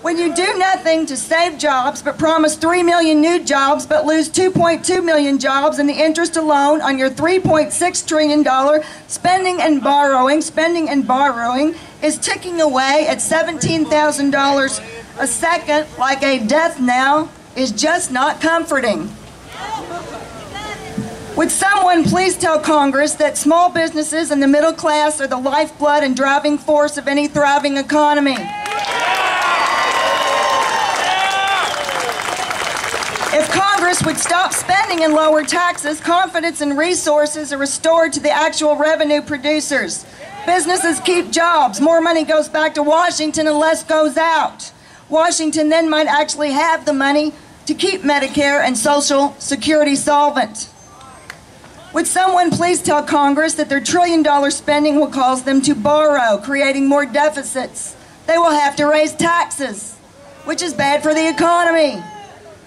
When you do nothing to save jobs but promise 3 million new jobs but lose 2.2 million jobs, and the interest alone on your $3.6 trillion spending and borrowing is ticking away at $17,000 a second like a death knell, is just not comforting. Would someone please tell Congress that small businesses and the middle class are the lifeblood and driving force of any thriving economy? If Congress would stop spending and lower taxes, confidence and resources are restored to the actual revenue producers. Businesses keep jobs, more money goes back to Washington and less goes out. Washington then might actually have the money to keep Medicare and Social Security solvent. Would someone please tell Congress that their trillion-dollar spending will cause them to borrow, creating more deficits? They will have to raise taxes, which is bad for the economy.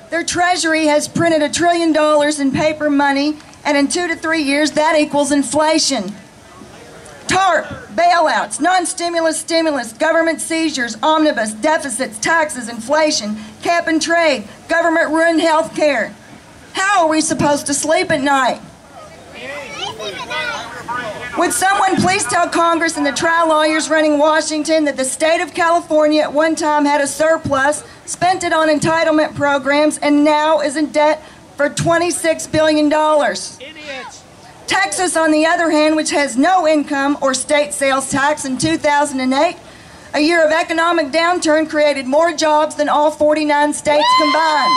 Their treasury has printed $1 trillion in paper money, and in 2 to 3 years, that equals inflation. TARP, bailouts, non-stimulus stimulus, government seizures, omnibus, deficits, taxes, inflation, cap and trade, government-run health care. How are we supposed to sleep at night? Would someone please tell Congress and the trial lawyers running Washington that the state of California at one time had a surplus, spent it on entitlement programs, and now is in debt for $26 billion? Idiots. Texas, on the other hand, which has no income or state sales tax in 2008, a year of economic downturn, created more jobs than all 49 states combined.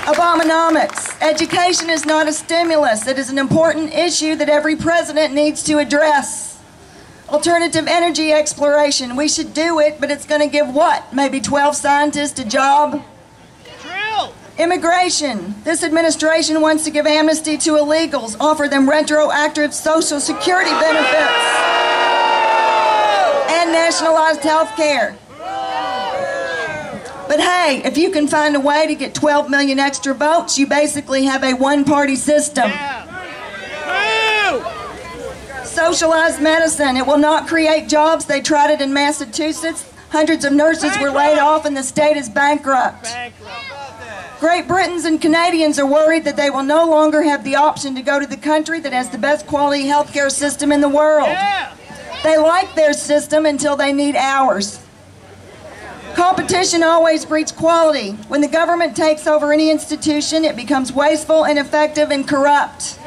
Abominomics. Education is not a stimulus. It is an important issue that every president needs to address. Alternative energy exploration. We should do it, but it's going to give what? Maybe 12 scientists a job? Drill. Immigration. This administration wants to give amnesty to illegals, offer them retroactive Social Security benefits, and nationalized health care. But hey, if you can find a way to get 12 million extra votes, you basically have a one-party system. Socialized medicine. It will not create jobs. They tried it in Massachusetts. Hundreds of nurses were laid off and the state is bankrupt. Great Britons and Canadians are worried that they will no longer have the option to go to the country that has the best quality healthcare system in the world. They like their system until they need ours. Competition always breeds quality. When the government takes over any institution, it becomes wasteful, ineffective, and corrupt.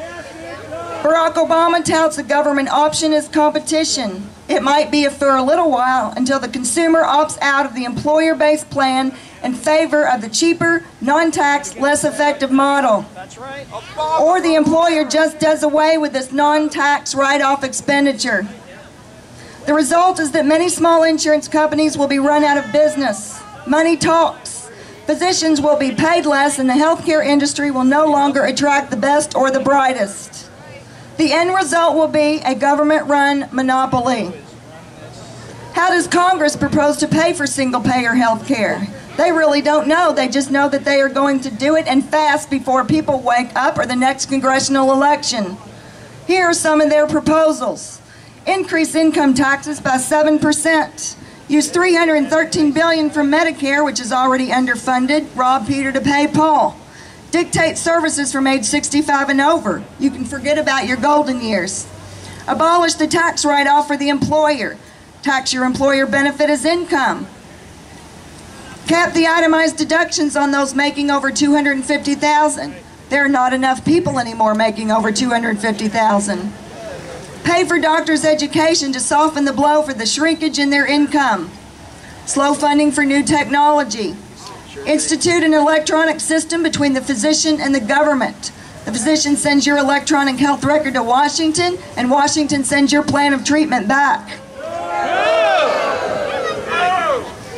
Barack Obama touts the government option as competition. It might be for a little while until the consumer opts out of the employer-based plan in favor of the cheaper, non-tax, less effective model. That's right. Or the employer just does away with this non-tax write-off expenditure. The result is that many small insurance companies will be run out of business. Money talks. Physicians will be paid less, and the healthcare industry will no longer attract the best or the brightest. The end result will be a government-run monopoly. How does Congress propose to pay for single-payer health care? They really don't know. They just know that they are going to do it, and fast, before people wake up or the next congressional election. Here are some of their proposals. Increase income taxes by 7%. Use $313 billion from Medicare, which is already underfunded. Rob Peter to pay Paul. Dictate services from age 65 and over. You can forget about your golden years. Abolish the tax write-off for the employer. Tax your employer benefit as income. Cap the itemized deductions on those making over $250,000. There are not enough people anymore making over $250,000. Pay for doctors' education to soften the blow for the shrinkage in their income. Slow funding for new technology. Institute an electronic system between the physician and the government. The physician sends your electronic health record to Washington, and Washington sends your plan of treatment back.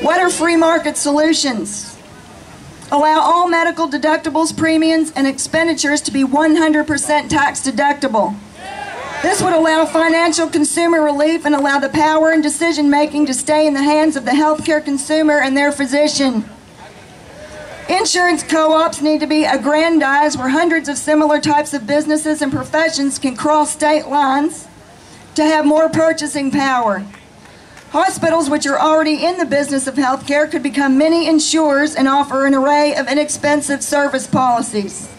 What are free market solutions? Allow all medical deductibles, premiums, and expenditures to be 100% tax deductible. This would allow financial consumer relief and allow the power and decision-making to stay in the hands of the healthcare consumer and their physician. Insurance co-ops need to be aggrandized where hundreds of similar types of businesses and professions can cross state lines to have more purchasing power. Hospitals, which are already in the business of healthcare, could become mini insurers and offer an array of inexpensive service policies.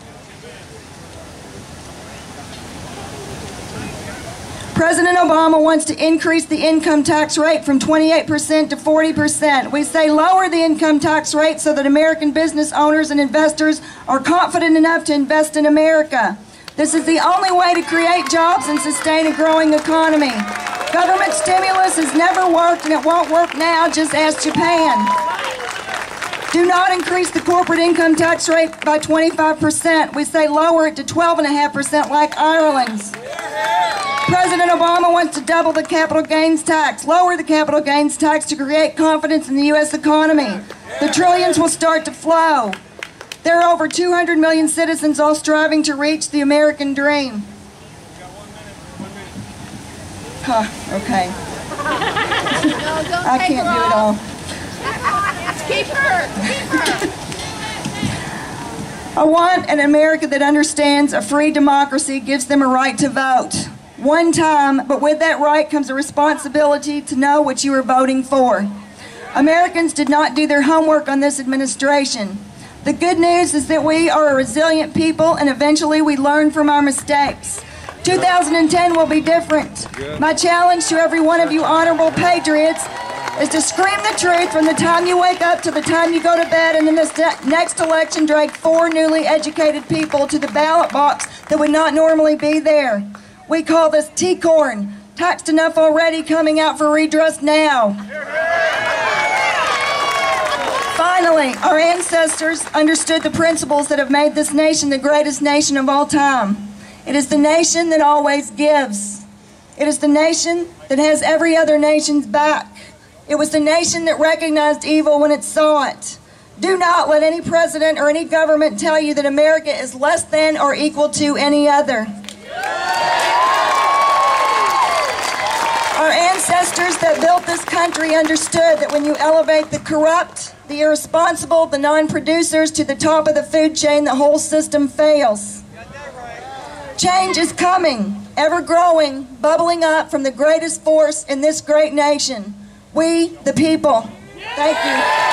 President Obama wants to increase the income tax rate from 28% to 40%. We say lower the income tax rate so that American business owners and investors are confident enough to invest in America. This is the only way to create jobs and sustain a growing economy. Government stimulus has never worked and it won't work now, just ask Japan. Do not increase the corporate income tax rate by 25%. We say lower it to 12.5% like Ireland's. President Obama wants to double the capital gains tax, lower the capital gains tax to create confidence in the U.S. economy. The trillions will start to flow. There are over 200 million citizens all striving to reach the American dream. Okay. I can't do it all. Keep her. I want an America that understands a free democracy gives them a right to vote. One time, but with that right comes a responsibility to know what you are voting for. Americans did not do their homework on this administration. The good news is that we are a resilient people and eventually we learn from our mistakes. 2010 will be different. My challenge to every one of you honorable patriots is to scream the truth from the time you wake up to the time you go to bed, and in this next election drag 4 newly educated people to the ballot box that would not normally be there. We call this T-corn, taxed enough already, coming out for redress now. Finally, our ancestors understood the principles that have made this nation the greatest nation of all time. It is the nation that always gives. It is the nation that has every other nation's back. It was the nation that recognized evil when it saw it. Do not let any president or any government tell you that America is less than or equal to any other. Our ancestors that built this country understood that when you elevate the corrupt, the irresponsible, the non-producers to the top of the food chain, the whole system fails. Change is coming, ever growing, bubbling up from the greatest force in this great nation. We, the people. Thank you.